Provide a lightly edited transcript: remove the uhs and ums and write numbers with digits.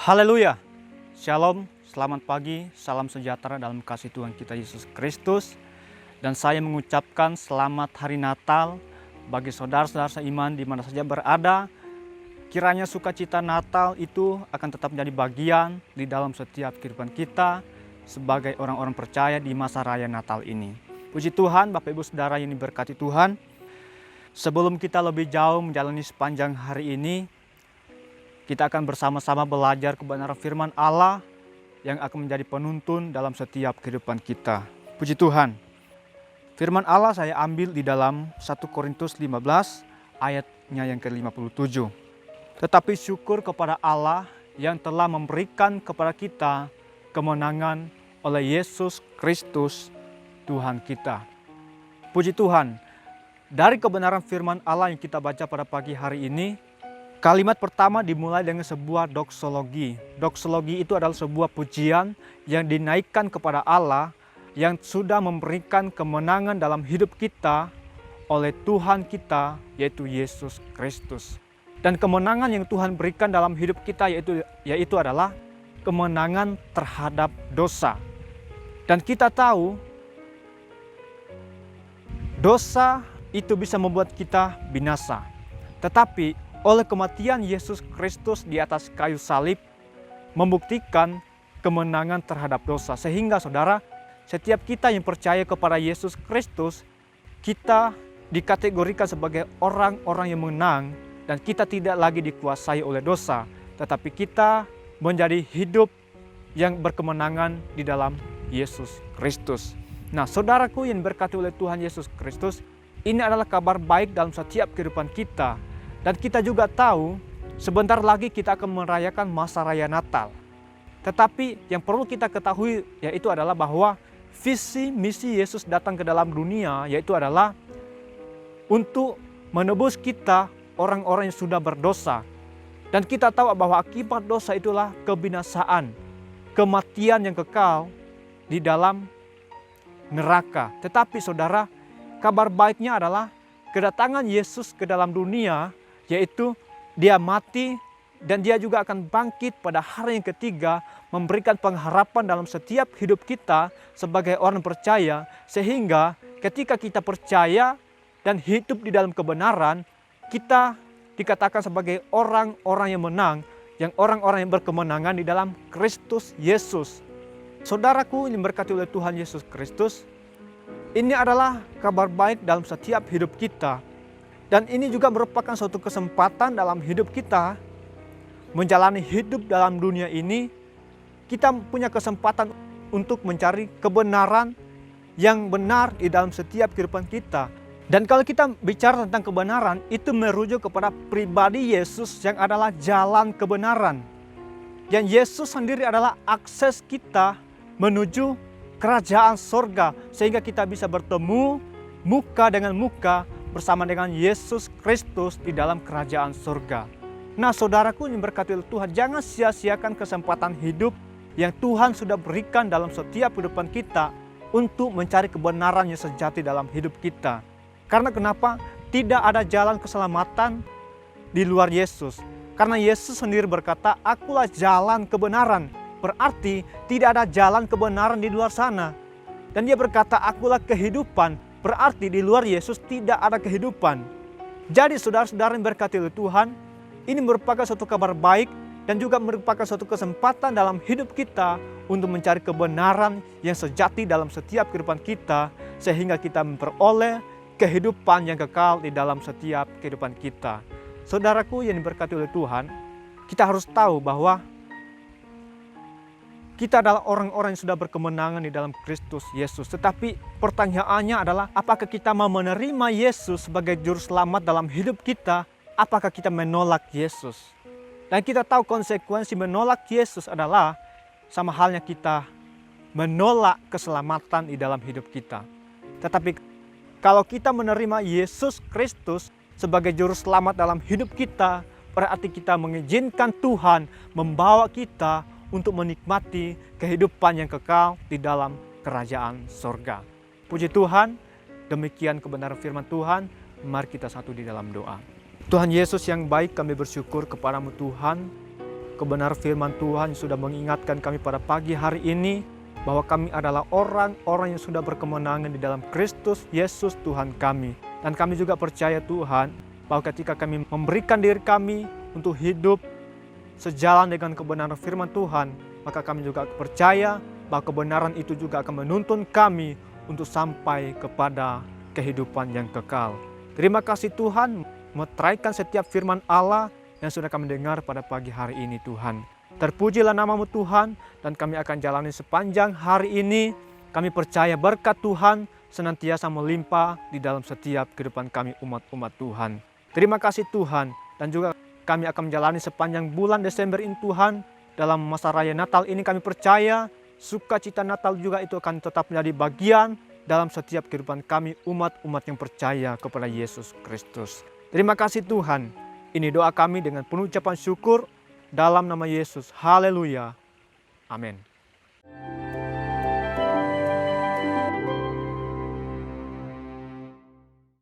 Haleluya, Shalom, selamat pagi, salam sejahtera dalam kasih Tuhan kita Yesus Kristus. Dan saya mengucapkan selamat hari Natal bagi saudara-saudara seiman di mana saja berada. Kiranya sukacita Natal itu akan tetap menjadi bagian di dalam setiap kehidupan kita sebagai orang-orang percaya di masa raya Natal ini. Puji Tuhan, Bapak Ibu Saudara yang diberkati Tuhan. Sebelum kita lebih jauh menjalani sepanjang hari ini, kita akan bersama-sama belajar kebenaran firman Allah yang akan menjadi penuntun dalam setiap kehidupan kita. Puji Tuhan. Firman Allah saya ambil di dalam 1 Korintus 15 ayatnya yang ke-57. Tetapi syukur kepada Allah yang telah memberikan kepada kita kemenangan oleh Yesus Kristus Tuhan kita. Puji Tuhan. Dari kebenaran firman Allah yang kita baca pada pagi hari ini, kalimat pertama dimulai dengan sebuah doksologi. Doksologi itu adalah sebuah pujian yang dinaikkan kepada Allah yang sudah memberikan kemenangan dalam hidup kita oleh Tuhan kita, yaitu Yesus Kristus. Dan kemenangan yang Tuhan berikan dalam hidup kita yaitu adalah kemenangan terhadap dosa. Dan kita tahu dosa itu bisa membuat kita binasa. Tetapi oleh kematian Yesus Kristus di atas kayu salib membuktikan kemenangan terhadap dosa. Sehingga saudara, setiap kita yang percaya kepada Yesus Kristus, kita dikategorikan sebagai orang-orang yang menang dan kita tidak lagi dikuasai oleh dosa. Tetapi kita menjadi hidup yang berkemenangan di dalam Yesus Kristus. Nah, saudaraku yang berkati oleh Tuhan Yesus Kristus, ini adalah kabar baik dalam setiap kehidupan kita. Dan kita juga tahu sebentar lagi kita akan merayakan masa raya Natal. Tetapi yang perlu kita ketahui yaitu adalah bahwa visi misi Yesus datang ke dalam dunia yaitu adalah untuk menebus kita orang-orang yang sudah berdosa. Dan kita tahu bahwa akibat dosa itulah kebinasaan, kematian yang kekal di dalam neraka. Tetapi saudara, kabar baiknya adalah kedatangan Yesus ke dalam dunia, yaitu dia mati dan dia juga akan bangkit pada hari yang ketiga, memberikan pengharapan dalam setiap hidup kita sebagai orang percaya, sehingga ketika kita percaya dan hidup di dalam kebenaran, kita dikatakan sebagai orang-orang yang menang, yang orang-orang yang berkemenangan di dalam Kristus Yesus. Saudaraku yang diberkati oleh Tuhan Yesus Kristus, ini adalah kabar baik dalam setiap hidup kita. Dan ini juga merupakan suatu kesempatan dalam hidup kita menjalani hidup dalam dunia ini. Kita punya kesempatan untuk mencari kebenaran yang benar di dalam setiap kehidupan kita. Dan kalau kita bicara tentang kebenaran, itu merujuk kepada pribadi Yesus yang adalah jalan kebenaran. Yang Yesus sendiri adalah akses kita menuju kerajaan sorga, sehingga kita bisa bertemu muka dengan muka bersama dengan Yesus Kristus di dalam kerajaan sorga. Nah, saudaraku yang berkati Tuhan, jangan sia-siakan kesempatan hidup yang Tuhan sudah berikan dalam setiap kehidupan kita untuk mencari kebenaran yang sejati dalam hidup kita. Karena kenapa? Tidak ada jalan keselamatan di luar Yesus. Karena Yesus sendiri berkata, "Akulah jalan kebenaran." Berarti tidak ada jalan kebenaran di luar sana. Dan dia berkata, "Akulah kehidupan." Berarti di luar Yesus tidak ada kehidupan. Jadi saudara-saudara yang berkati oleh Tuhan, ini merupakan suatu kabar baik dan juga merupakan suatu kesempatan dalam hidup kita untuk mencari kebenaran yang sejati dalam setiap kehidupan kita, sehingga kita memperoleh kehidupan yang kekal di dalam setiap kehidupan kita. Saudaraku yang diberkati oleh Tuhan, kita harus tahu bahwa kita adalah orang-orang yang sudah berkemenangan di dalam Kristus Yesus. Tetapi pertanyaannya adalah, apakah kita mau menerima Yesus sebagai juru selamat dalam hidup kita? Apakah kita menolak Yesus? Dan kita tahu konsekuensi menolak Yesus adalah sama halnya kita menolak keselamatan di dalam hidup kita. Tetapi kalau kita menerima Yesus Kristus sebagai juru selamat dalam hidup kita, berarti kita mengizinkan Tuhan membawa kita untuk menikmati kehidupan yang kekal di dalam kerajaan sorga. Puji Tuhan, demikian kebenaran firman Tuhan. Mari kita satu di dalam doa. Tuhan Yesus yang baik, kami bersyukur kepadamu Tuhan. kebenaran firman Tuhan yang sudah mengingatkan kami pada pagi hari ini bahwa kami adalah orang-orang yang sudah berkemenangan di dalam Kristus Yesus Tuhan kami. Dan kami juga percaya Tuhan bahwa ketika kami memberikan diri kami untuk hidup sejalan dengan kebenaran firman Tuhan, maka kami juga percaya bahwa kebenaran itu juga akan menuntun kami untuk sampai kepada kehidupan yang kekal. Terima kasih Tuhan, meteraikan setiap firman Allah yang sudah kami dengar pada pagi hari ini Tuhan. Terpujilah namamu Tuhan, dan kami akan jalani sepanjang hari ini. Kami percaya berkat Tuhan senantiasa melimpah di dalam setiap kehidupan kami umat-umat Tuhan. Terima kasih Tuhan, dan juga kami akan menjalani sepanjang bulan Desember ini Tuhan. Dalam masa raya Natal ini kami percaya sukacita Natal juga itu akan tetap menjadi bagian dalam setiap kehidupan kami umat-umat yang percaya kepada Yesus Kristus. Terima kasih Tuhan. Ini doa kami dengan penuh ucapan syukur dalam nama Yesus. Haleluya. Amin.